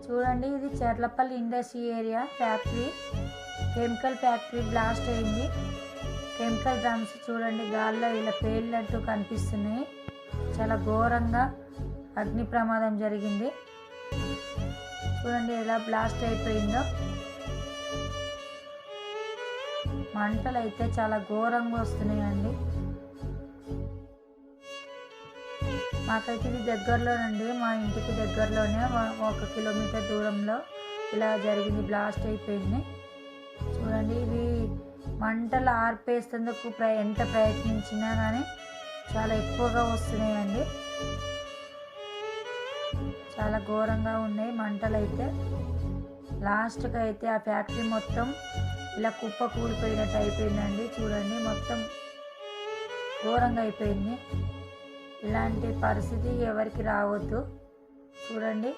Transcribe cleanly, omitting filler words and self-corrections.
చూడండి, ఇది Cherlapalli industry area factory. Chemical factory blast అయింది. కెమికల్ డ్రమ్స్ చూడండి గాల్లో ఇలా పేలినట్టు కనిపిస్తున్నాయి. చాలా ఘోరంగా అగ్ని ప్రమాదం జరిగింది. చూడండి ఎలా బ్లాస్ట్ అయిపోయిందో. మంటలు అయితే చాలా ఘోరంగా వస్తున్నాయండి. మాకైతే ఇది దగ్గరలోనండి, మా ఇంటికి దగ్గరలోనే 1 కిలోమీటర్ దూరంలో ఇలా జరిగింది, బ్లాస్ట్ అయిపోయింది. చూడండి, ఇవి మంటలు ఆర్పేసేందుకు ఎంత ప్రయత్నించినా కానీ చాలా ఎక్కువగా వస్తున్నాయండి. చాలా ఘోరంగా ఉన్నాయి మంటలు అయితే. లాస్ట్కి అయితే ఆ ఫ్యాక్టరీ మొత్తం ఇలా కుప్ప కూలిపోయినట్టు అయిపోయిందండి. చూడండి మొత్తం ఘోరంగా అయిపోయింది. ఇలాంటి పరిస్థితి ఎవరికి రావద్దు. చూడండి